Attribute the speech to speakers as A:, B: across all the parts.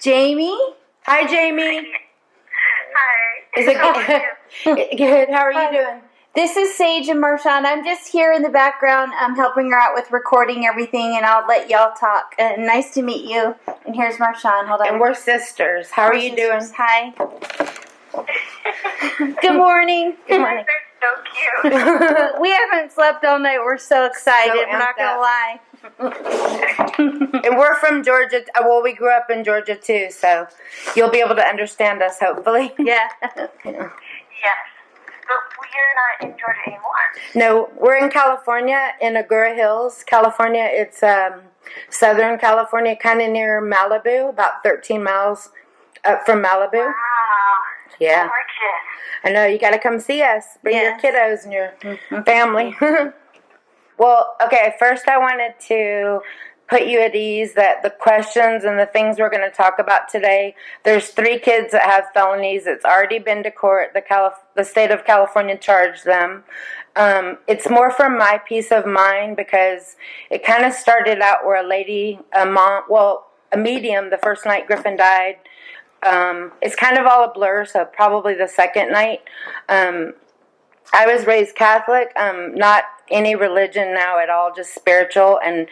A: Jamie. Hi, Jamie.
B: Hi.
A: Is it good? Good. How are you doing? This is Sage and Marshawn. I'm just here in the background. I'm helping her out with recording everything, and I'll let y'all talk. Nice to meet you. And here's Marshawn. Hold on.
C: And we're sisters. How are you doing?
A: Hi. Good morning. Good morning.
B: They're so cute.
A: We haven't slept all night. We're so excited. We're not going to lie.
C: And we're from Georgia. Well, we grew up in Georgia too, so you'll be able to understand us, hopefully.
A: Yeah.
B: Yes. But we're not in Georgia anymore.
C: No, we're in California, in Agoura Hills, California. It's Southern California, kind of near Malibu, about 13 miles up from Malibu.
B: Wow.
C: Yeah.
B: Gorgeous.
C: I know, you got to come see us. Bring your kiddos and your family. Well, okay, first I wanted to put you at ease that the questions and the things we're going to talk about today, there's 3 kids that have felonies. It's already been to court. The state of California charged them. It's more for my peace of mind because it kind of started out where a medium, the first night Griffen died. It's kind of all a blur, so probably the second night. I was raised Catholic, not any religion now at all, just spiritual, and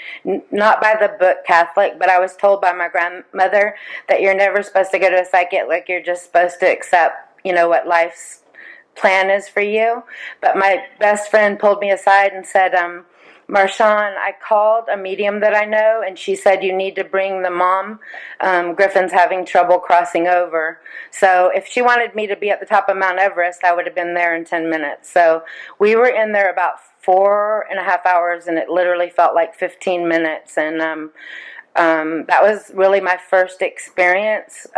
C: not by the book Catholic, but I was told by my grandmother that you're never supposed to go to a psychic, like you're just supposed to accept, what life's plan is for you. But my best friend pulled me aside and said, Marshawn, I called a medium that I know, and she said you need to bring the mom. Griffin's having trouble crossing over. So if she wanted me to be at the top of Mount Everest, I would have been there in 10 minutes. So we were in there about 4.5 hours, and it literally felt like 15 minutes. And that was really my first experience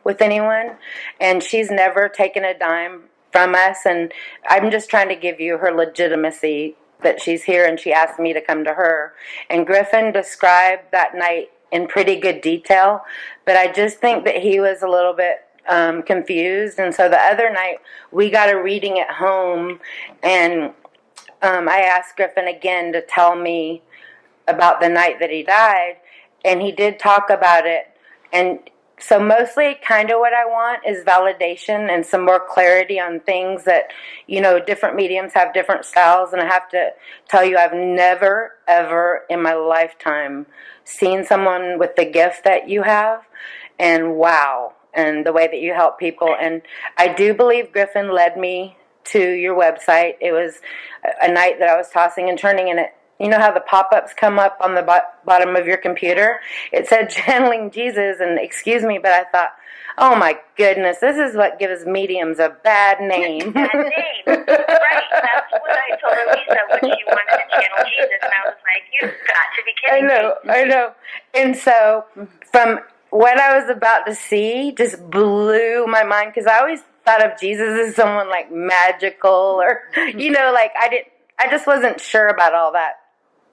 C: with anyone. And she's never taken a dime from us. And I'm just trying to give you her legitimacy that she's here, and she asked me to come to her. And Griffen described that night in pretty good detail, but I just think that he was a little bit confused. And so the other night, we got a reading at home, and I asked Griffen again to tell me about the night that he died, and he did talk about it. And so mostly kind of what I want is validation and some more clarity on things that, different mediums have different styles. And I have to tell you, I've never, ever in my lifetime seen someone with the gift that you have. And wow, and the way that you help people. And I do believe Griffen led me to your website. It was a night that I was tossing and turning, and you know how the pop-ups come up on the bottom of your computer? It said channeling Jesus, and excuse me, but I thought, oh my goodness, this is what gives mediums a bad name.
B: Bad name. Right. That's what I told Lisa when she wanted to channel Jesus, and I was like, you've got to be kidding me.
C: I know. And so from what I was about to see just blew my mind, because I always thought of Jesus as someone like magical or, I just wasn't sure about all that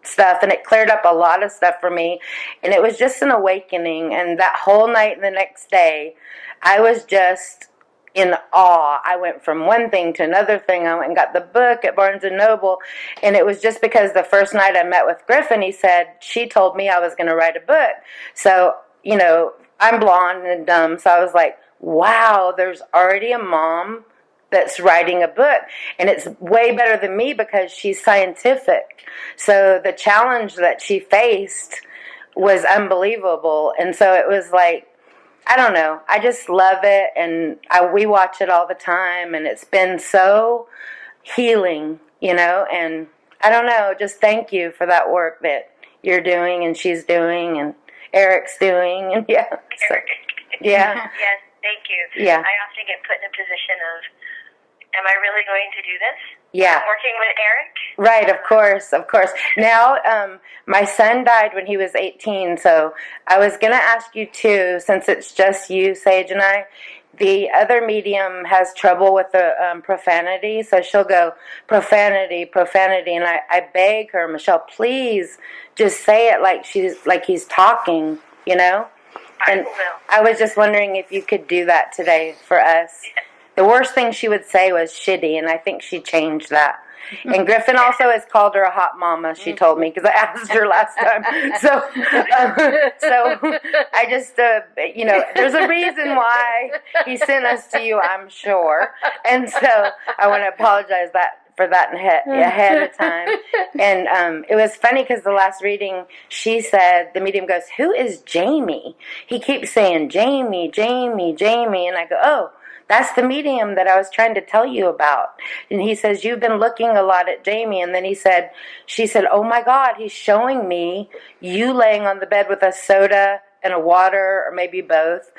C: stuff, and it cleared up a lot of stuff for me, and it was just an awakening. And that whole night and the next day, I was just in awe. I went from one thing to another thing. I went and got the book at Barnes & Noble, and it was just because the first night I met with Griffen, he said, she told me I was going to write a book. So, I'm blonde and dumb, so I was like, wow, there's already a mom that's writing a book, and it's way better than me because she's scientific. So the challenge that she faced was unbelievable. And so it was like, I don't know, I just love it, and we watch it all the time, and it's been so healing, and I don't know, just thank you for that work that you're doing and she's doing and Eric's doing, and yeah. So, yeah.
B: Yes, thank you.
C: Yeah.
B: I often get put in a position of, am I really going to do this?
C: Yeah.
B: I'm working with Eric.
C: Right, of course. Now, my son died when he was 18, so I was going to ask you too, since it's just you, Sage, and I. The other medium has trouble with the profanity, so she'll go, profanity, and I beg her, Michelle, please just say it like he's talking, And I was just wondering if you could do that today for us. The worst thing she would say was shitty, and I think she changed that. And Griffen also has called her a hot mama, she told me, because I asked her last time. So I just, there's a reason why he sent us to you, I'm sure. And so I want to apologize for that ahead of time. And it was funny because the last reading, she said, the medium goes, "Who is Jamie? He keeps saying, Jamie, Jamie, Jamie." And I go, "Oh, that's the medium that I was trying to tell you about." And he says, "You've been looking a lot at Jamie." And then she said, "Oh my God, he's showing me you laying on the bed with a soda and a water, or maybe both.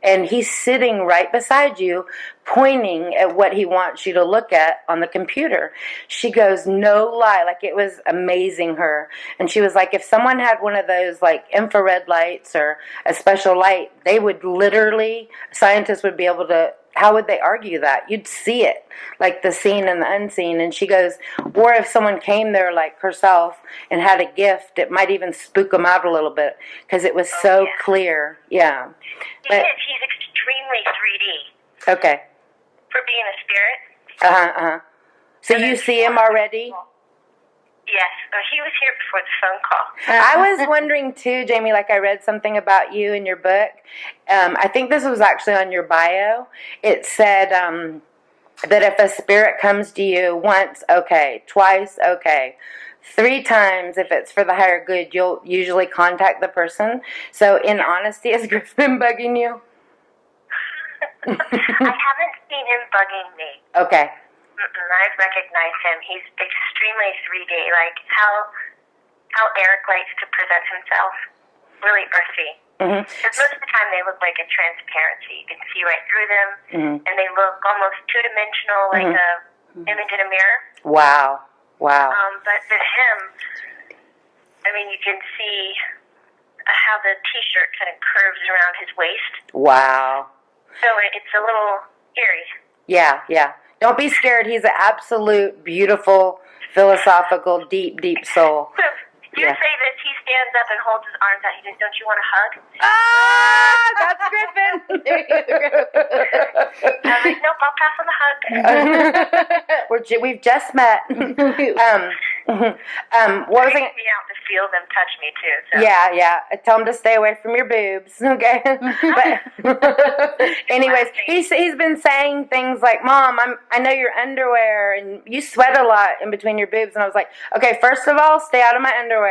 C: And he's sitting right beside you, pointing at what he wants you to look at on the computer." She goes, "No lie," like it was amazing her. And she was like, if someone had one of those like infrared lights or a special light, they would literally, scientists would be able to, how would they argue that? You'd see it, like the seen and the unseen. And she goes, or if someone came there like herself and had a gift, it might even spook them out a little bit because it was so clear. Yeah.
B: He is. He's extremely 3D.
C: Okay.
B: For being a spirit.
C: So you see him already?
B: Yes. He was here before the phone call.
C: I was wondering too, Jamie, like I read something about you in your book. I think this was actually on your bio. It said that if a spirit comes to you once, okay, twice, okay, 3 times, if it's for the higher good, you'll usually contact the person. So in honesty, has Griff been bugging you?
B: I haven't seen him bugging me.
C: Okay.
B: I've recognized him. He's extremely 3D, like how Eric likes to present himself. Really earthy. Because most of the time they look like a transparency. You can see right through them, and they look almost 2-dimensional, like a image in a mirror.
C: Wow.
B: But with him, I mean, you can see how the T-shirt kind of curves around his waist.
C: Wow.
B: So it's a little eerie.
C: Yeah. Don't be scared. He's an absolute, beautiful, philosophical, deep, deep soul.
B: You say this, he stands up and holds his arms out. He says, "Don't you want a hug?"
C: That's Griffen.
B: I'm like, "Nope, I'll pass on the hug."
C: We've just met. What was I?
B: Me out to feel them touch me too. So.
C: Yeah. I tell him to stay away from your boobs. Okay. But anyways, he's been saying things like, "Mom, I know your underwear and you sweat a lot in between your boobs." And I was like, "Okay, first of all, stay out of my underwear.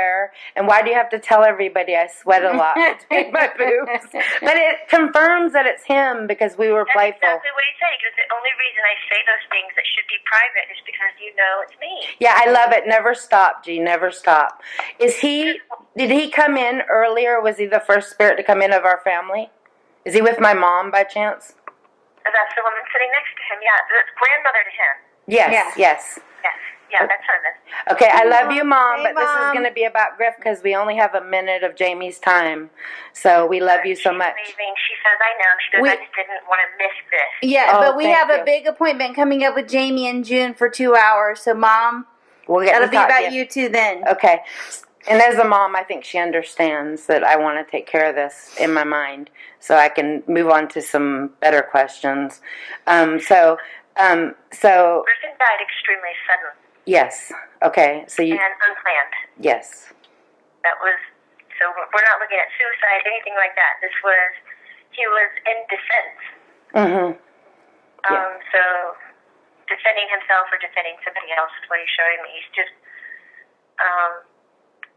C: And why do you have to tell everybody I sweat a lot between my boobs?" But it confirms that it's him because we were playful.
B: That's exactly what he said. Because the only reason I say those things that should be private is because you know it's me.
C: Yeah, I love it. Never stop, G. Never stop. Did he come in earlier? Was he the first spirit to come in of our family? Is he with my mom by chance?
B: That's the woman sitting next to him. Yeah, the grandmother to him.
C: Yes.
B: Yeah, that's her.
C: Okay, I love you, Mom,
A: Hey,
C: but this is going to be about Griff because we only have a minute of Jamie's time. So we love you so much.
B: Amazing. She says, "I know." She goes, "I just didn't want to miss this."
A: Yeah, but we have a big appointment coming up with Jamie in June for 2 hours. So, Mom, that'll be about you too then.
C: Okay. And as a mom, I think she understands that I want to take care of this in my mind so I can move on to some better questions. So
B: Griffin died extremely sudden.
C: Yes. Okay. So
B: and unplanned.
C: Yes.
B: That was, so we're not looking at suicide, anything like that. He was in defense. So defending himself or defending somebody else is what he's showing me. He's just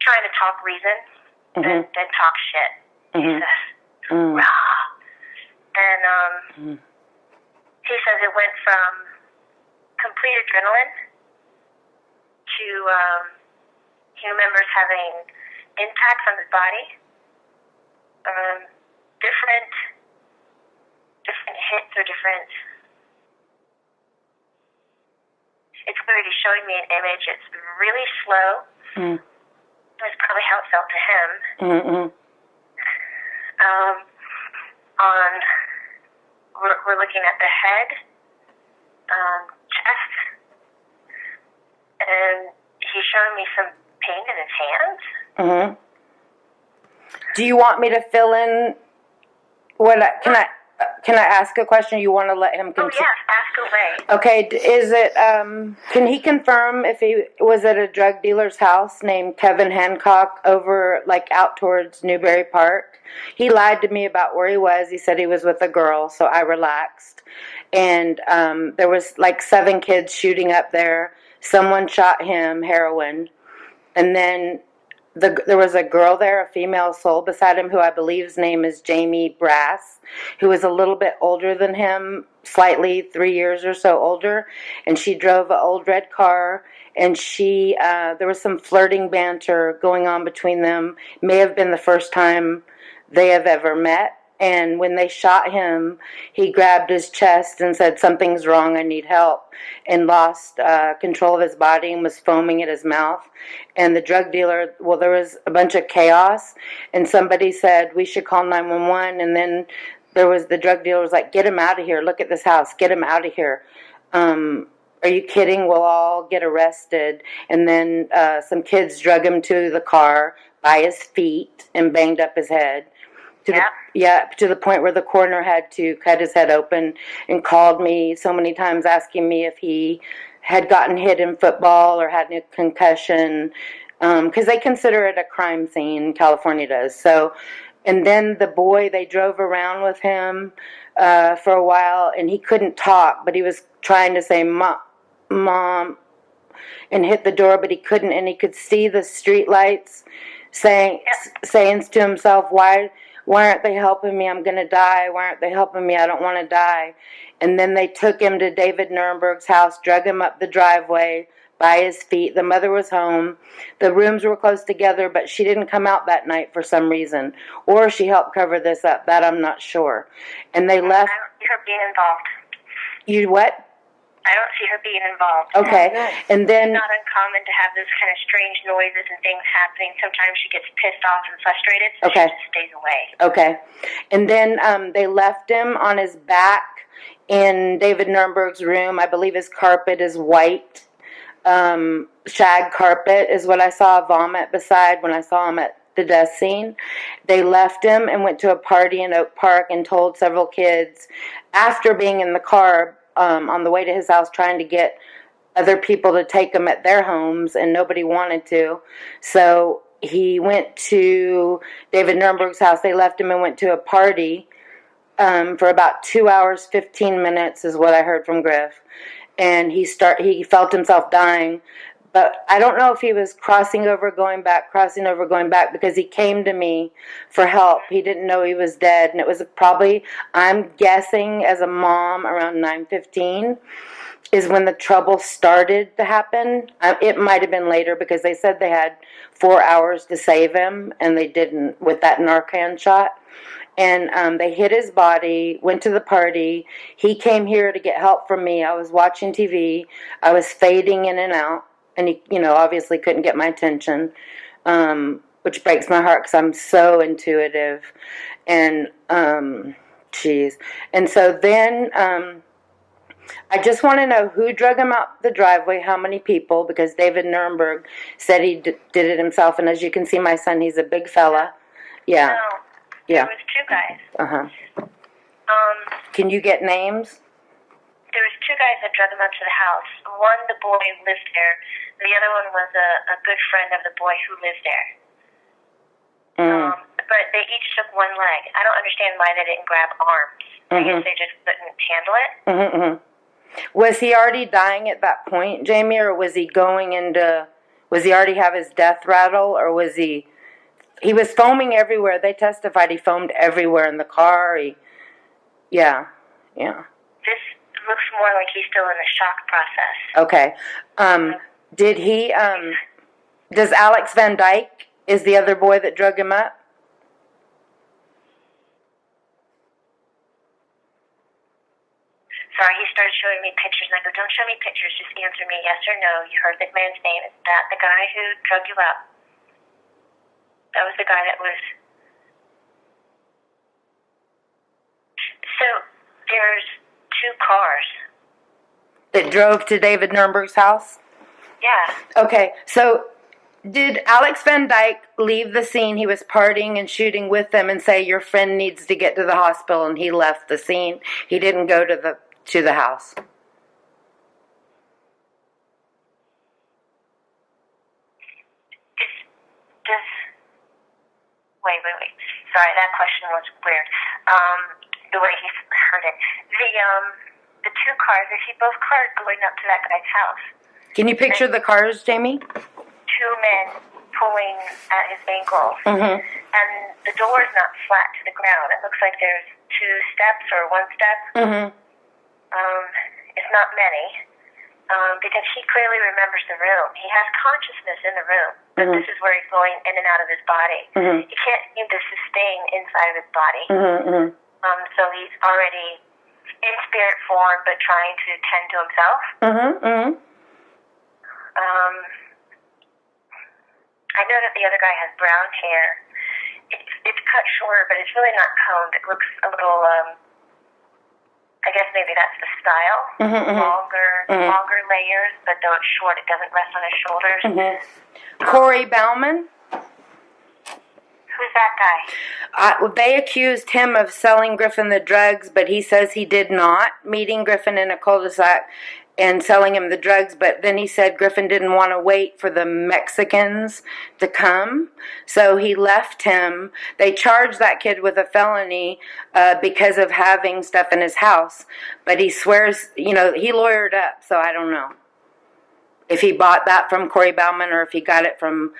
B: trying to talk reason and talk shit. He says, "Rah." And he says it went from complete adrenaline to he remembers having impacts on his body, different hits or different. It's weird. He's showing me an image. It's really slow. That's probably how it felt to him. We're looking at the head, chest, and he's showing me some pain in his hands.
C: Do you want me to fill in? Can I ask a question? You want to let him continue?
B: Oh yes, ask away.
C: Okay, is it, can he confirm if he was at a drug dealer's house named Kevin Hancock over, like, out towards Newberry Park? He lied to me about where he was. He said he was with a girl, so I relaxed. And there was, like, 7 kids shooting up there. Someone shot him, heroin. And then there was a girl there, a female soul beside him, who I believe's name is Jamie Brass, who is a little bit older than him, slightly 3 years or so older, and she drove an old red car, and there was some flirting banter going on between them. May have been the first time they have ever met. And when they shot him, he grabbed his chest and said, "Something's wrong, I need help," and lost control of his body and was foaming at his mouth. And the drug dealer, well, there was a bunch of chaos, and somebody said, "We should call 911," and then the drug dealer was like, "Get him out of here, look at this house, get him out of here. Are you kidding? We'll all get arrested." And then some kids drug him to the car by his feet and banged up his head. To the point where the coroner had to cut his head open, and called me so many times asking me if he had gotten hit in football or had a concussion, because they consider it a crime scene. California does. So, and then the boy, they drove around with him for a while, and he couldn't talk, but he was trying to say "Mom," and hit the door, but he couldn't, and he could see the street lights, saying to himself, why aren't they helping me? I'm going to die. Why aren't they helping me? I don't want to die. And then they took him to David Nuremberg's house, drug him up the driveway by his feet. The mother was home. The rooms were close together, but she didn't come out that night for some reason. Or she helped cover this up. That I'm not sure. And they left.
B: I don't see her being involved.
C: You what?
B: I don't see her being involved.
C: Okay. And then...
B: It's not uncommon to have this kind of strange noises and things happening. Sometimes she gets pissed off and frustrated, so she just stays away. Okay.
C: And then they left him on his back in David Nuremberg's room. I believe his carpet is white. Shag carpet is what I saw vomit beside when I saw him at the death scene. They left him and went to a party in Oak Park and told several kids, after being in the car on the way to his house, trying to get other people to take him at their homes, and nobody wanted to. So he went to David Nuremberg's house. They left him and went to a party for about 2 hours, 15 minutes is what I heard from Griff. And he felt himself dying. But I don't know if he was crossing over, going back, because he came to me for help. He didn't know he was dead. And it was probably, I'm guessing as a mom, around 9:15 is when the trouble started to happen. It might have been later, because they said they had 4 hours to save him, and they didn't with that Narcan shot. And they hit his body, went to the party. He came here to get help from me. I was watching TV. I was fading in and out. And he, obviously couldn't get my attention, which breaks my heart because I'm so intuitive. And, And so then I just want to know who drug him out the driveway, how many people, because David Nuremberg said he did it himself. And as you can see, my son, he's a big fella. Yeah.
B: No, there was 2 guys.
C: Uh-huh. Can you get names?
B: There was 2 guys that drug him up to the house. One, the boy lived there. The other one was a good friend of the boy who lived there. But they each took one leg. I don't understand why they didn't grab arms. I guess they just couldn't handle it.
C: Was he already dying at that point, Jamie, or was he was he already have his death rattle, or was he was foaming everywhere? They testified he foamed everywhere in the car. Yeah.
B: This looks more like he's still in the shock process.
C: Okay. Did he, does Alex Van Dyke, is the other boy that drug him up?
B: Sorry, he started showing me pictures, and I go, don't show me pictures, just answer me yes or no. You heard that man's name. Is that the guy who drug you up? That was the guy that was... So, there's 2 cars.
C: That drove to David Nuremberg's house?
B: Yeah.
C: Okay, so did Alex Van Dyke leave the scene? He was partying and shooting with them and say, your friend needs to get to the hospital, and he left the scene? He didn't go to the house?
B: Wait. Sorry, that question was weird. The way he heard it. The two cars, I see both cars going up to that guy's house.
C: Can you picture the cars, Jamie?
B: Two men pulling at his ankles. Mm-hmm. And the door is not flat to the ground. It looks like there's two steps or one step. Mm-hmm. It's not many. Because he clearly remembers the room. He has consciousness in the room. But this is where he's going in and out of his body. Mm-hmm. He can't seem to sustain inside of his body. Mm-hmm. So he's already in spirit form, but trying to tend to himself. Mm-hmm. I know that the other guy has brown hair. It's cut shorter, but it's really not combed. It looks a little, I guess maybe that's the style. Longer layers, but though it's short, it doesn't rest on his shoulders.
C: Corey Bauman?
B: Who's that guy?
C: They accused him of selling Griffen the drugs, but he says he did not, meeting Griffen in a cul-de-sac and selling him the drugs, but then he said Griffen didn't want to wait for the Mexicans to come, so he left him. They charged that kid with a felony because of having stuff in his house, but he swears, he lawyered up, so I don't know if he bought that from Corey Bauman or if he got it from,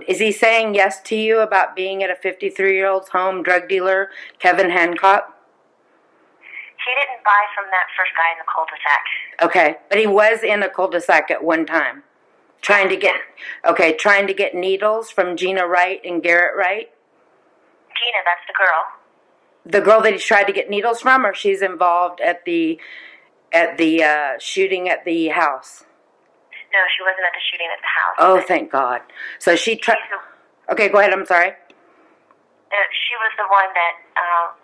C: is he saying yes to you about being at a 53-year-old's home, drug dealer, Kevin Hancock?
B: He didn't buy from that first guy in the cul-de-sac.
C: Okay, but he was in a cul-de-sac at one time, trying to get needles from Gina Wright and Garrett Wright.
B: Gina, that's the girl.
C: The girl that he tried to get needles from, or she's involved at the shooting at the house?
B: No, she wasn't at the shooting at the house.
C: Oh, thank God. So she tried. Okay, go ahead. I'm sorry.
B: She was the one that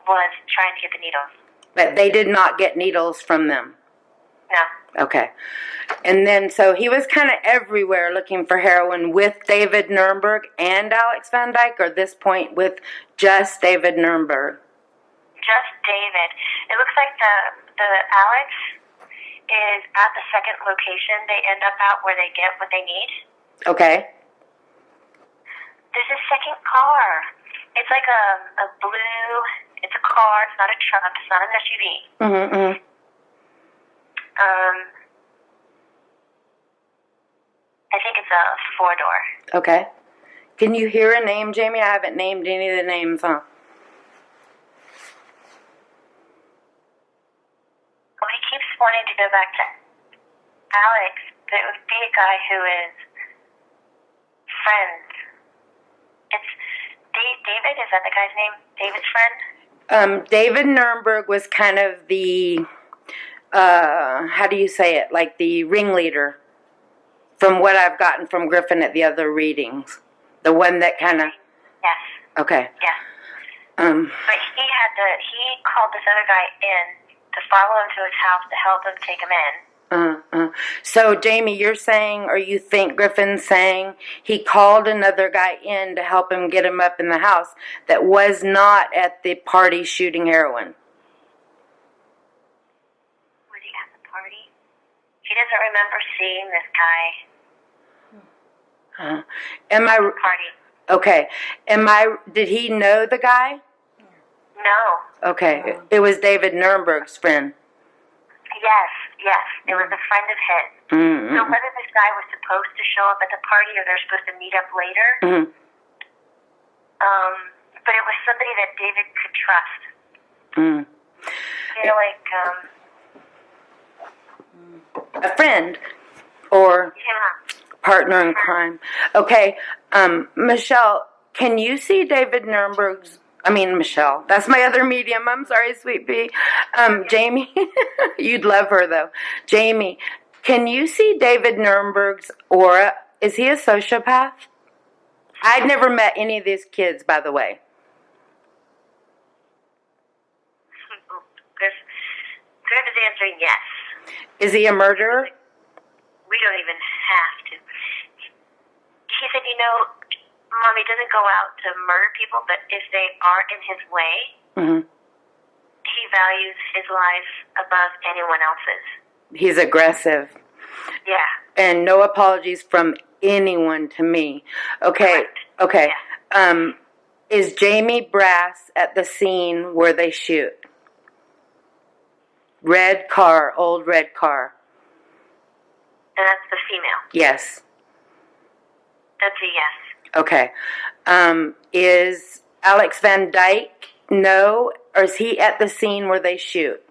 B: was trying to get the needles.
C: But they did not get needles from them.
B: No.
C: Okay. And then, so he was kind of everywhere looking for heroin with David Nuremberg and Alex Van Dyke, or this point with just David Nuremberg?
B: Just David. It looks like the Alex is at the second location they end up at where they get what they need. Okay. There's a second car. It's like a blue, it's a car, it's not a truck, it's not an SUV. Mm-hmm. I think it's a 4-door.
C: Okay. Can you hear a name, Jamie? I haven't named any of the names, huh?
B: Well, he keeps wanting to go back to Alex, but it would be a guy who is friends. It's David, is that the guy's name? David's friend?
C: David Nuremberg was kind of the, how do you say it, like the ringleader, from what I've gotten from Griffen at the other readings. The one that kind of...
B: Yes.
C: Okay.
B: Yeah. But he called this other guy in to follow him to his house to help him take him in.
C: So, Jamie, you're saying, or you think Griffen's saying, he called another guy in to help him get him up in the house that was not at the party shooting heroin?
B: Was he at the party? He doesn't remember seeing this guy.
C: Okay. Did he know the guy?
B: No.
C: Okay. It was David Nuremberg's friend.
B: Yes. It was a friend of his. Mm-hmm. So whether this guy was supposed to show up at the party or they're supposed to meet up later, but it was somebody that David could trust.
C: A friend or partner in crime. Okay. Michelle, can you see David Nuremberg's... Michelle. That's my other medium. I'm sorry, sweet pea. Jamie, you'd love her, though. Jamie, can you see David Nuremberg's aura? Is he a sociopath? I'd never met any of these kids, by the way.
B: Griff is answering yes.
C: Is he a murderer?
B: We don't even have to. He said, Mommy doesn't go out to murder people, but if they are in his way, he values his life above anyone else's.
C: He's aggressive.
B: Yeah.
C: And no apologies from anyone to me. Okay.
B: Correct.
C: Okay.
B: Yeah.
C: Is Jamie Brass at the scene where they shoot? Red car, old red car.
B: And that's the female.
C: Yes.
B: That's a yes.
C: Okay. Is Alex Van Dyke, no, or is he at the scene where they shoot?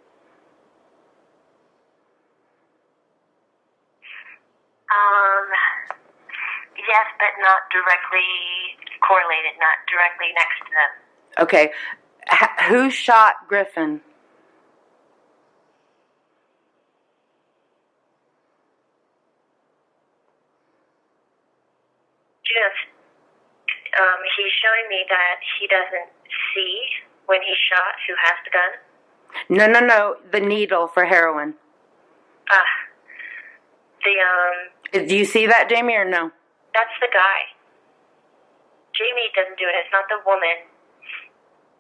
B: Yes, but not directly correlated, not directly next to them.
C: Okay. Who shot Griffen?
B: Just, he's showing me that he doesn't see when he's shot who has the gun.
C: No. The needle for heroin. Do you see that, Jamie, or no?
B: That's the guy. Jamie doesn't do it. It's not the woman.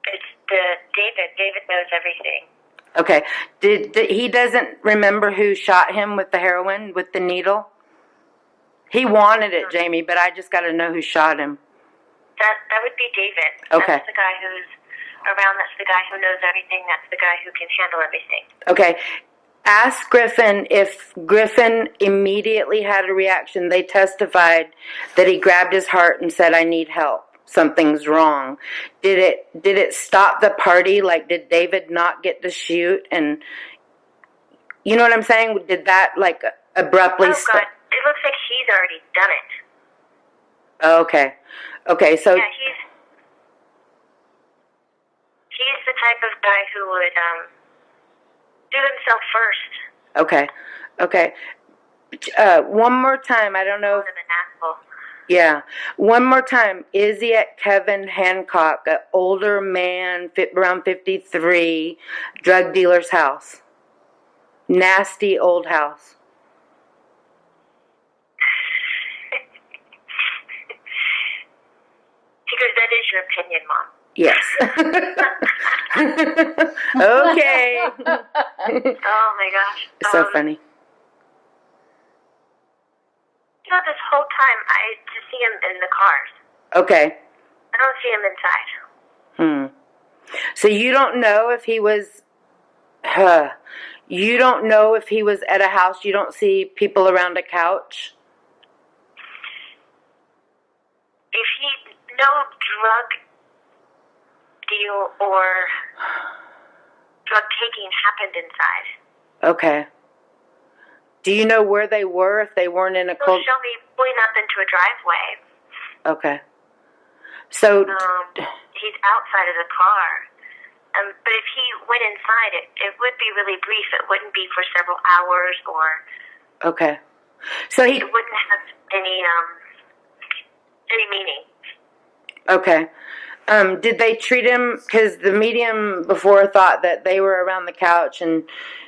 B: It's David. David knows everything.
C: Okay. He doesn't remember who shot him with the heroin, with the needle? He wanted it, Jamie, but I just got to know who shot him.
B: That would be David.
C: Okay.
B: That's the guy who's around. That's the guy who knows everything. That's the guy who can handle everything.
C: Okay. Ask Griffen if Griffen immediately had a reaction. They testified that he grabbed his heart and said, "I need help. Something's wrong." Did it stop the party? Like, did David not get to shoot? And you know what I'm saying? Did that like abruptly
B: stop? God, it looks like he's already done it.
C: Okay. So
B: yeah, he's the type of guy who would do himself first.
C: Okay. One more time. I don't know. Yeah. One more time. Is he at Kevin Hancock, an older man, around 53, drug dealer's house? Nasty old house.
B: Because that is your opinion, Mom.
C: Yes. Okay.
B: Oh my gosh.
C: So funny.
B: You know, this whole time I just see him in the cars.
C: Okay.
B: I don't see him inside.
C: So you don't know if he was... You don't know if he was at a house. You don't see people around a couch?
B: If no drug deal or drug taking happened inside.
C: Okay. Do you know where they were if they weren't in a cold...
B: He'll show me pulling up into a driveway.
C: Okay. So...
B: he's outside of the car. But if he went inside, it would be really brief. It wouldn't be for several hours or...
C: Okay. So he...
B: It wouldn't have any meaning.
C: Okay. Did they treat him... Because the medium before thought that they were around the couch and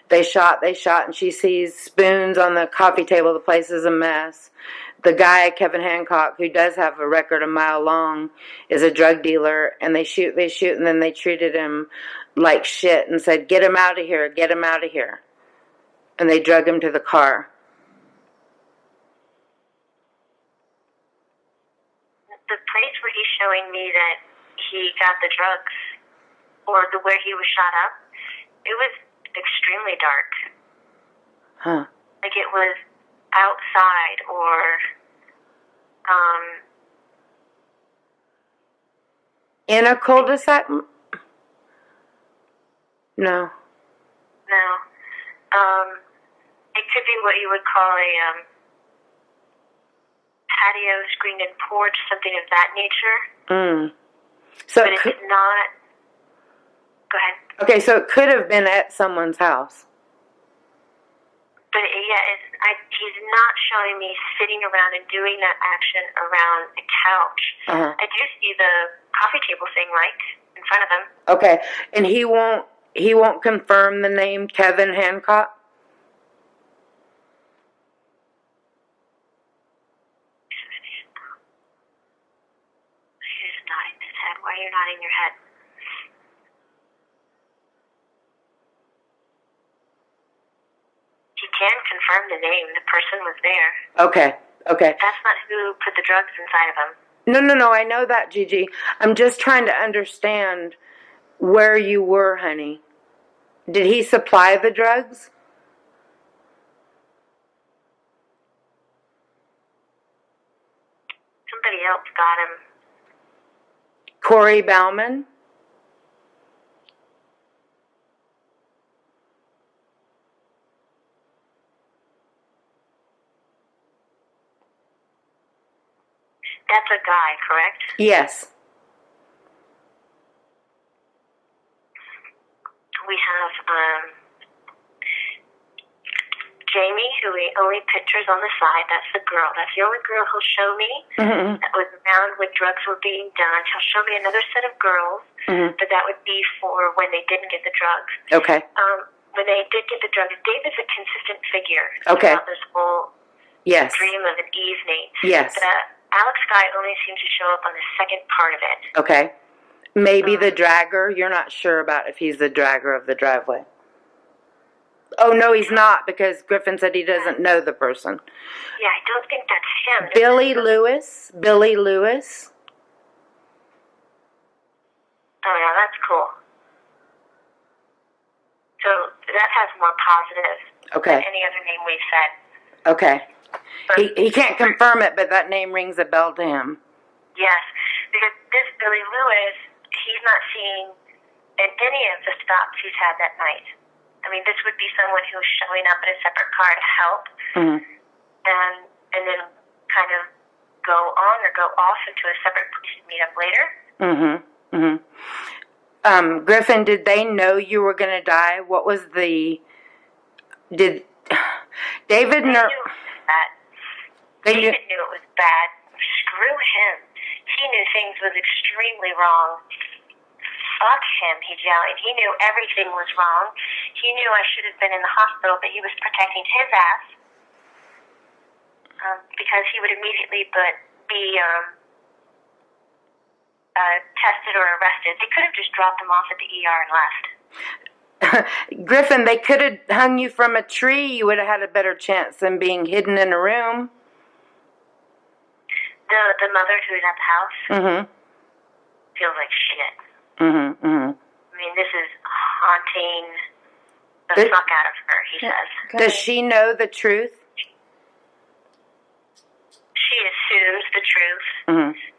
C: they shot, and she sees spoons on the coffee table. The place is a mess. The guy, Kevin Hancock, who does have a record a mile long, is a drug dealer, and they shoot, and then they treated him like shit and said, get him out of here. And they drug him to the car.
B: The place where he's showing me that he got the drugs, or where he was shot up, it was extremely dark.
C: Huh.
B: Like it was outside or
C: in a cul-de-sac? No.
B: It could be what you would call a patio, screened in porch, something of that nature.
C: So
B: but it's not. Go ahead.
C: Okay, so it could have been at someone's house.
B: But yeah, he's not showing me sitting around and doing that action around a couch.
C: Uh-huh.
B: I do see the coffee table thing right in front of him.
C: Okay, and he won't confirm the name Kevin Hancock?
B: He's nodding his head. Why are you nodding your head? He can confirm the name. The person was there.
C: Okay.
B: That's not who put the drugs inside of him.
C: No, I know that, Gigi. I'm just trying to understand where you were, honey. Did he supply the drugs?
B: Somebody else got him.
C: Corey Bauman?
B: That's a guy, correct?
C: Yes.
B: We have Jamie, who we only pictures on the side. That's the girl. That's the only girl he'll show me that was around when drugs were being done. He'll show me another set of girls, but that would be for when they didn't get the drugs.
C: Okay.
B: When they did get the drugs, David's a consistent figure
C: Okay.
B: throughout this whole dream of an evening.
C: Yes.
B: Alex Guy only seems to show up on the second part of it.
C: Okay. Maybe the dragger. You're not sure about if he's the dragger of the driveway. Oh, no, he's not, because Griffen said he doesn't know the person.
B: Yeah, I don't think that's him.
C: Billy Lewis.
B: Oh, yeah, that's cool. So that has more positive than any other name we've said.
C: Okay. He can't confirm it, but that name rings a bell to him.
B: Yes, because this Billy Lewis, he's not seeing in any of the stops he's had that night. I mean, this would be someone who's showing up in a separate car to help, and then kind of go on or go off into a separate place and meet up later.
C: Griffen, did they know you were going to die? What was the... Did... David
B: knew
C: that.
B: David knew it was bad. Screw him. He knew things was extremely wrong. Fuck him, he yelled. He knew everything was wrong. He knew I should have been in the hospital, but he was protecting his ass because he would immediately be tested or arrested. They could have just dropped him off at the ER and left.
C: Griffen, they could have hung you from a tree. You would have had a better chance than being hidden in a room.
B: The mother who's at the house feels like shit. I mean, this is haunting the fuck out of her, he says.
C: Does she know the truth?
B: She assumes the truth,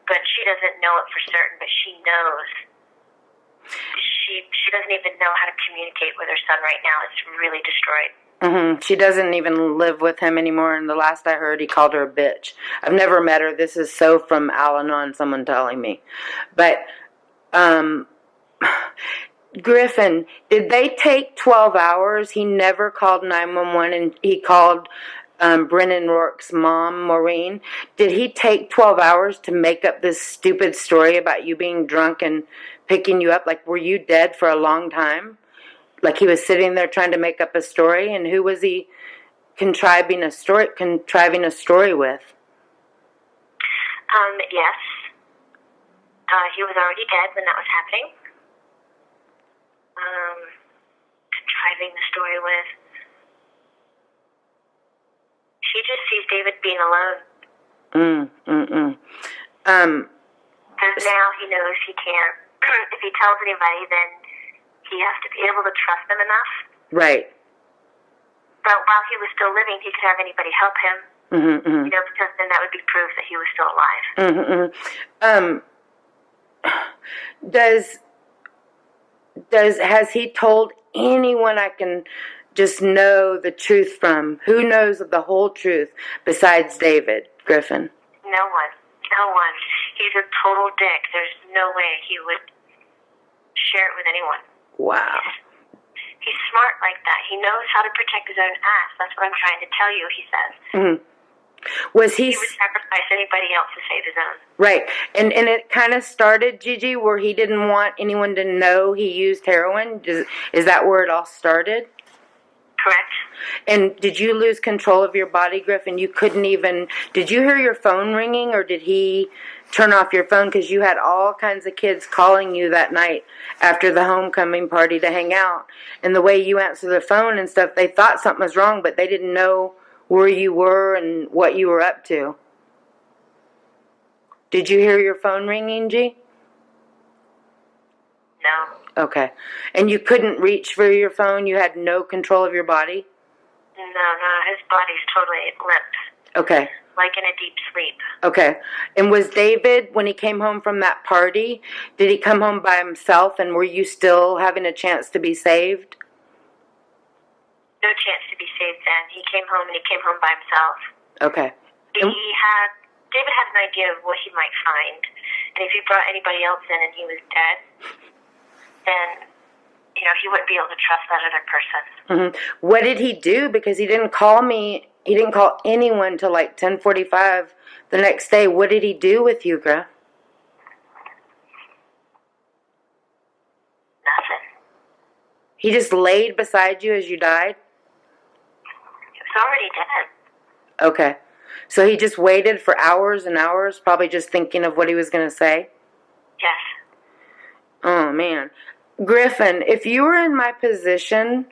B: but she doesn't know it for certain, but she knows. She doesn't even know how to communicate with her son right now. It's really destroyed.
C: She doesn't even live with him anymore, and the last I heard, he called her a bitch. I've never met her. This is so from Al-Anon, someone telling me. But, Griffen, did they take 12 hours? He never called 911, and he called Brennan Rourke's mom, Maureen. Did he take 12 hours to make up this stupid story about you being drunk and picking you up? Like, were you dead for a long time? Like he was sitting there trying to make up a story, and who was he contriving a story with?
B: Yes. He was already dead when that was happening. Contriving the story with. She just sees David being alone. Because now he knows he can't. If he tells anybody, then he has to be able to trust them enough.
C: Right.
B: But while he was still living, he could have anybody help him. You know, because then that would be proof that he was still alive.
C: Has he told anyone I can just know the truth from? Who knows the whole truth besides David Griffen?
B: No one. He's a total dick. There's no way he would share it with anyone.
C: Wow.
B: He's smart like that. He knows how to protect his own ass. That's what I'm trying to tell you, he says. He would sacrifice anybody else to save his own.
C: Right. And it kind of started, Gigi, where he didn't want anyone to know he used heroin. Is that where it all started?
B: Correct.
C: And did you lose control of your body, Griffen? You couldn't even... Did you hear your phone ringing, or did he turn off your phone? Because you had all kinds of kids calling you that night after the homecoming party to hang out. And the way you answered the phone and stuff, they thought something was wrong, but they didn't know where you were and what you were up to. Did you hear your phone ringing, G?
B: No.
C: Okay. And you couldn't reach for your phone? You had no control of your body?
B: No, his body's totally limp.
C: Okay.
B: Like in a deep sleep.
C: Okay. And was David, when he came home from that party, did he come home by himself, and were you still having a chance to be saved?
B: No chance to be saved then. He came home, and he came home by himself.
C: Okay.
B: David had an idea of what he might find. And if he brought anybody else in and he was dead, then, he wouldn't be able to trust that other person.
C: Mm-hmm. What did he do? Because he didn't call me. He didn't call anyone till like 10:45 the next day. What did he do with you, Griff?
B: Nothing.
C: He just laid beside you as you died?
B: He was already dead.
C: Okay. So he just waited for hours and hours, probably just thinking of what he was going to say?
B: Yes.
C: Oh, man. Griffin, if you were in my position,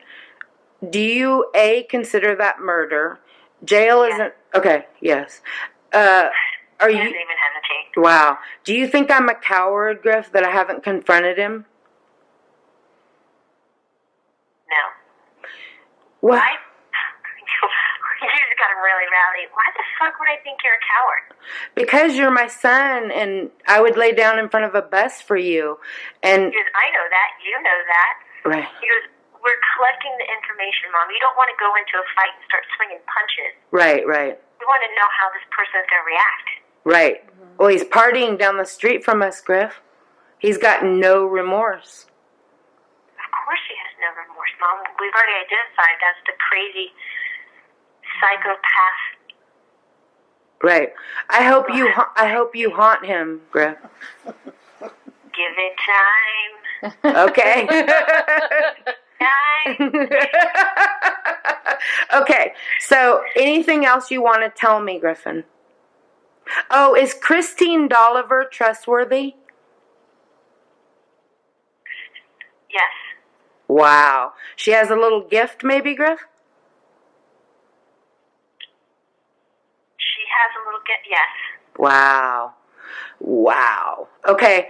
C: do you, A, consider that murder? Jail isn't... Okay, yes. Are you...
B: He doesn't even hesitate.
C: Wow. Do you think I'm a coward, Griff, that I haven't confronted him?
B: No.
C: What?
B: You just got really rowdy. Why the fuck would I think you're a coward?
C: Because you're my son, and I would lay down in front of a bus for you. And
B: He goes, I know that. You know that.
C: right,
B: He goes, we're collecting the information, Mom. You don't want to go into a fight and start swinging punches.
C: right.
B: We want to know how this person is going to react.
C: Right. Well, he's partying down the street from us, Griff. He's got no remorse.
B: Of course he has no remorse, Mom. We've already identified that's the crazy psychopath.
C: Right. I hope you haunt him, Griff.
B: Give it time.
C: Okay.
B: Time.
C: Okay. So, anything else you want to tell me, Griffin? Oh, is Christine Dolliver trustworthy?
B: Yes.
C: Wow. She has a little gift, maybe, Griff?
B: She has a little bit, yes.
C: Wow. Wow. Okay.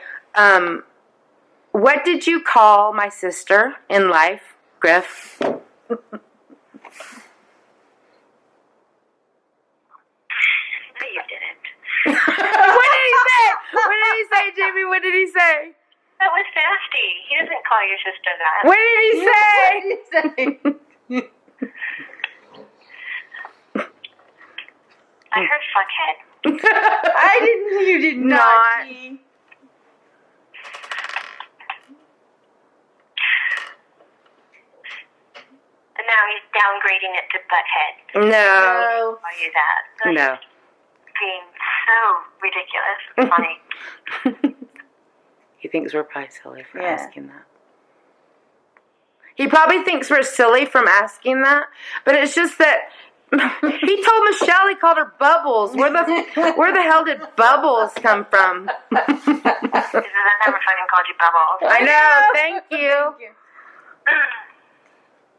C: What did you call my sister in life, Griff?
B: No, you didn't.
C: What did he say? What did he say, Jamie? What did he say?
B: That was nasty. He doesn't call your sister that.
C: What did he say?
B: I heard fuckhead.
A: I didn't. You did not. G.
B: And now he's downgrading it to butthead.
C: No.
B: Are you that?
C: No.
B: Being so ridiculous. Funny.
C: He thinks we're probably silly for asking that. He probably thinks we're silly from asking that, but it's just that he told Michelle he called her Bubbles. Where the hell did Bubbles come from?
B: Because I never fucking called you Bubbles.
C: I know. Thank you.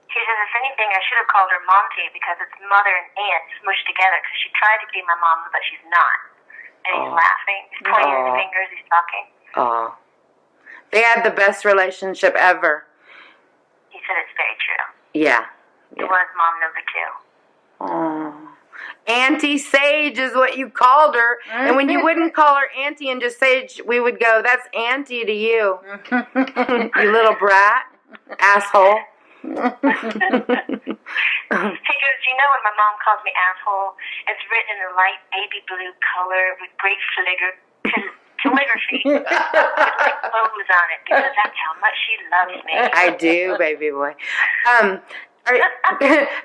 B: He says, if anything, I should have called her Monty because it's mother and aunt smushed together because she tried to be my mom, but she's not. And he's laughing. He's pointing his fingers. He's talking.
C: Aw. They had the best relationship ever.
B: He said it's very true.
C: Yeah.
B: It was mom number 2.
C: Oh. Auntie Sage is what you called her. And when you wouldn't call her Auntie and just Sage, we would go, that's Auntie to you. You little brat. Asshole.
B: He goes, you know when my mom calls me asshole, it's written in a light baby blue color with great calligraphy with like bows on it because that's how much she loves me.
C: I do, baby boy.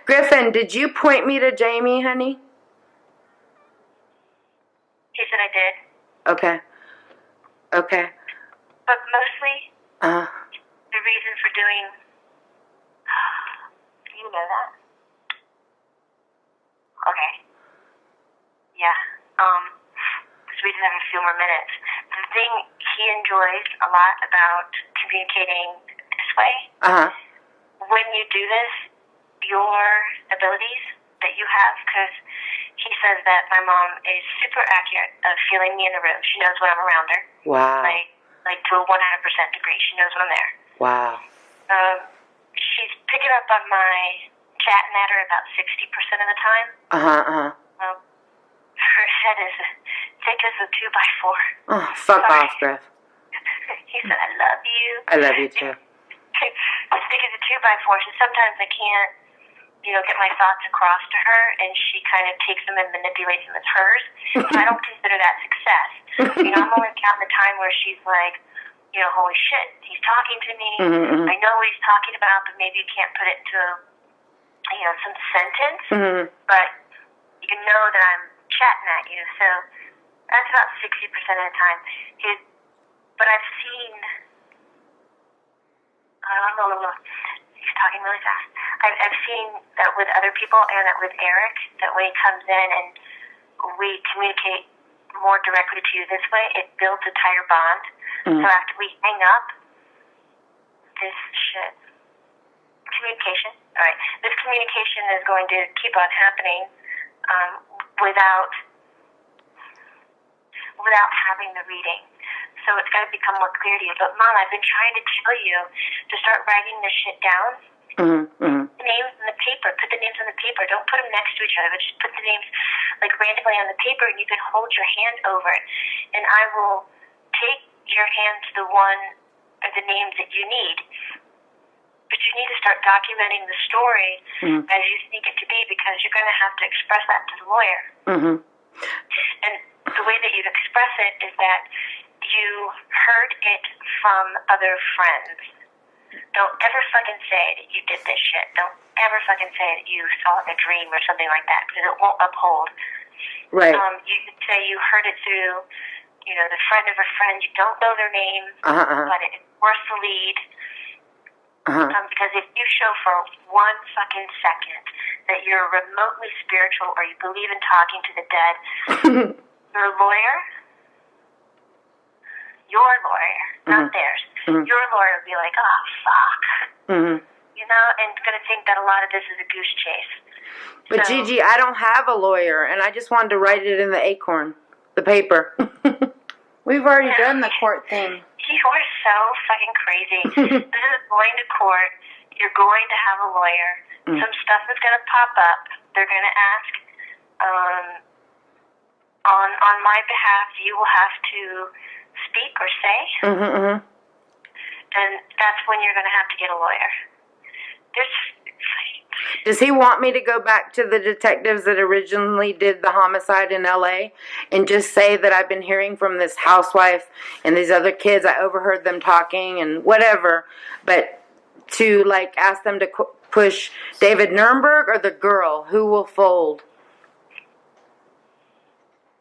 C: Griffin, did you point me to Jamie, honey?
B: He said I did.
C: Okay. Okay.
B: But mostly, the reason for doing, you know that. Okay. Yeah. So we just have a few more minutes. The thing he enjoys a lot about communicating this way, when you do this, your abilities that you have, because he says that my mom is super accurate of feeling me in the room. She knows when I'm around her.
C: Wow.
B: Like to a 100% degree. She knows when I'm there.
C: Wow.
B: She's picking up on my chatting at her about 60% of the time. Her head is thick as a 2x4.
C: Oh, fuck off, Griff.
B: He said, I love you.
C: I love you too.
B: As thick as a 2x4, so sometimes I can't, get my thoughts across to her, and she kind of takes them and manipulates them as hers. So I don't consider that success. I'm only counting the time where she's like, holy shit, he's talking to me. I know what he's talking about, but maybe you can't put it into, some sentence. But you know that I'm chatting at you. So that's about 60% of the time. But I've seen, he's talking really fast. I've seen that with other people and that with Eric, that when he comes in and we communicate more directly to you this way, it builds a tighter bond. So after we hang up, communication, all right, this communication is going to keep on happening without having the reading. So it's got to become more clear to you. But Mom, I've been trying to tell you to start writing this shit down. The names on the paper. Put the names on the paper. Don't put them next to each other, but just put the names randomly on the paper, and you can hold your hand over it. And I will take your hand to the one of the names that you need. But you need to start documenting the story as you think it to be, because you're going to have to express that to the lawyer. And the way that you'd express it is that you heard it from other friends. Don't ever fucking say that you did this shit. Don't ever fucking say that you saw a dream or something like that, because it won't uphold.
C: Right.
B: You could say you heard it through, the friend of a friend. You don't know their name, but it's worth the lead. Because if you show for 1 fucking second that you're remotely spiritual or you believe in talking to the dead, your lawyer, not theirs, your lawyer would be like, oh, fuck. And going to think that a lot of this is a goose chase.
C: But so, Gigi, I don't have a lawyer, and I just wanted to write it in the acorn, the paper.
A: We've already done the court thing.
B: You are so fucking crazy. This is going to court. You're going to have a lawyer. Some stuff is going to pop up. They're going to ask, on my behalf, you will have to speak or say. And that's when you're going to have to get a lawyer.
C: Does he want me to go back to the detectives that originally did the homicide in L.A. and just say that I've been hearing from this housewife and these other kids, I overheard them talking and whatever, but to ask them to push David Nuremberg or the girl? Who will fold?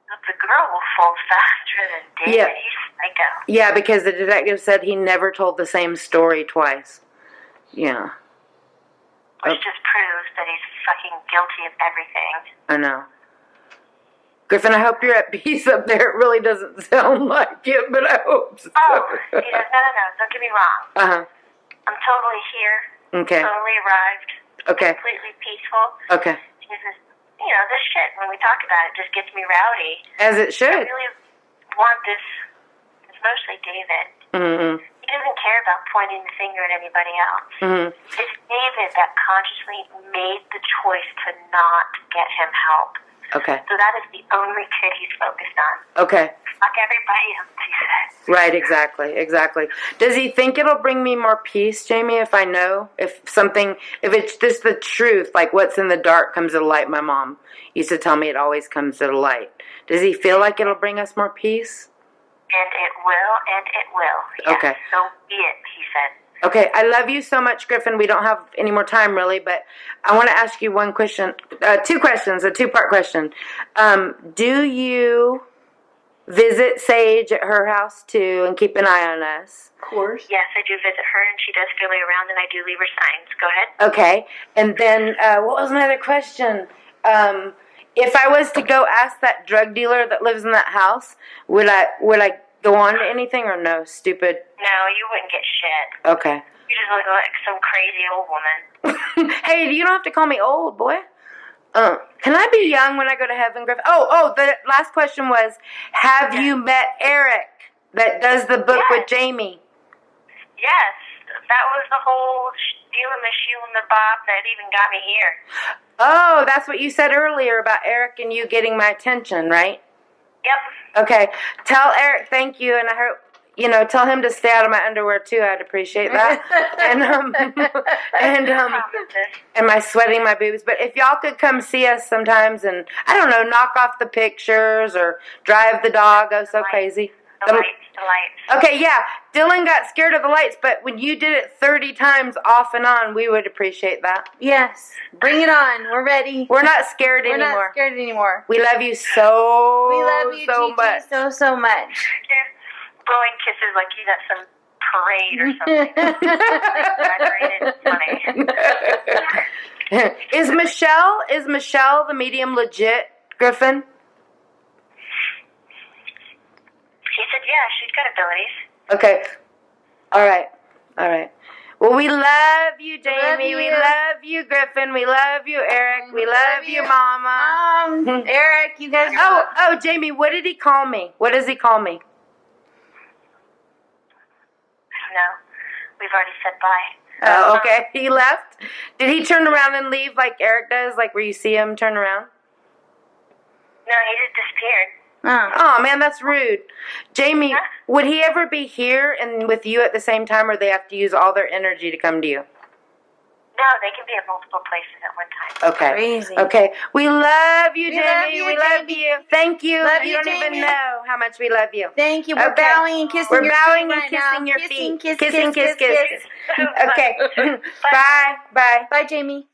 B: The girl will fold faster than David.
C: Yeah.
B: He's psycho.
C: Yeah, because the detective said he never told the same story twice. Yeah.
B: Which just proves that he's fucking guilty of everything.
C: I know. Griffin, I hope you're at peace up there. It really doesn't sound like it, but I hope so.
B: Oh, no. Don't get me wrong. I'm totally here.
C: Okay.
B: Totally arrived.
C: Okay.
B: Completely peaceful.
C: Okay.
B: This shit, when we talk about it, just gets me rowdy.
C: As it should.
B: I really want this. It's mostly David. He doesn't care about pointing the finger at anybody else. It's David that consciously made the choice to not get him help.
C: Okay.
B: So that is the only kid he's focused on.
C: Okay.
B: Fuck everybody else, he says.
C: Right, exactly. Does he think it'll bring me more peace, Jamie, if I know? If it's just the truth, like what's in the dark comes to the light? My mom used to tell me it always comes to the light. Does he feel like it'll bring us more peace?
B: And it will. Yes,
C: okay.
B: So be it, he said.
C: Okay, I love you so much, Griffin. We don't have any more time, really, but I want to ask you one question. 2 questions, a 2-part question. Do you visit Sage at her house, too, and keep an eye on us?
A: Of course.
B: Yes, I do visit her, and she does feel me around, and I do leave her signs. Go ahead.
C: Okay, and then what was my other question? If I was to go ask that drug dealer that lives in that house, would I go on to anything or no? Stupid.
B: No, you wouldn't get shit.
C: Okay.
B: You just look like some crazy old woman.
C: Hey, you don't have to call me old, boy. Can I be young when I go to heaven, Griff? Oh, the last question was, have you met Eric that does the book with Jamie?
B: Yes, that was the whole deal in the shoe and the bob that even got me here.
C: Oh, that's what you said earlier about Eric and you getting my attention, right?
B: Yep.
C: Okay. Tell Eric thank you, and I hope, tell him to stay out of my underwear too. I'd appreciate that. Am I sweating my boobs? But if y'all could come see us sometimes and, I don't know, knock off the pictures or drive the dog, go so crazy.
B: The lights.
C: Okay, yeah. Dylan got scared of the lights, but when you did it 30 times off and on, we would appreciate that.
A: Yes. Bring it on. We're ready.
C: We're not scared
A: We're
C: anymore.
A: not scared anymore.
C: We love you so
A: We love you,
C: so
A: Gigi,
C: much.
A: so much.
B: You're blowing kisses like he's at some parade or something. Exaggerated. Funny.
C: Is Michelle the medium legit, Griffin?
B: She said, yeah, she's got abilities.
C: Okay. All right. Well, we love you, Jamie. We love you, Griffin. We love you, Eric. We love you, Mama.
A: Eric, you guys.
C: Oh, Jamie, what did he call me? What does he call me?
B: I don't know. We've already said bye.
C: Oh, okay. He left? Did he turn around and leave like Eric does, like where you see him turn around?
B: No, he just disappeared.
C: Oh, man, that's rude. Jamie, would he ever be here and with you at the same time, or they have to use all their energy to come to you?
B: No, they can be at multiple places at one time.
C: Okay.
A: Crazy.
C: Okay. We love you, Jamie. We love
A: Jamie.
C: you. Thank you.
A: Love
C: you
A: you,
C: don't
A: Jamie.
C: even know how much we love you.
A: Thank you. We're
C: Okay.
A: bowing and kissing
C: We're
A: your
C: bowing
A: feet
C: and
A: right
C: kissing
A: now.
C: your feet.
A: Kiss.
C: Kiss. Okay. Bye. Bye.
A: Bye, Jamie.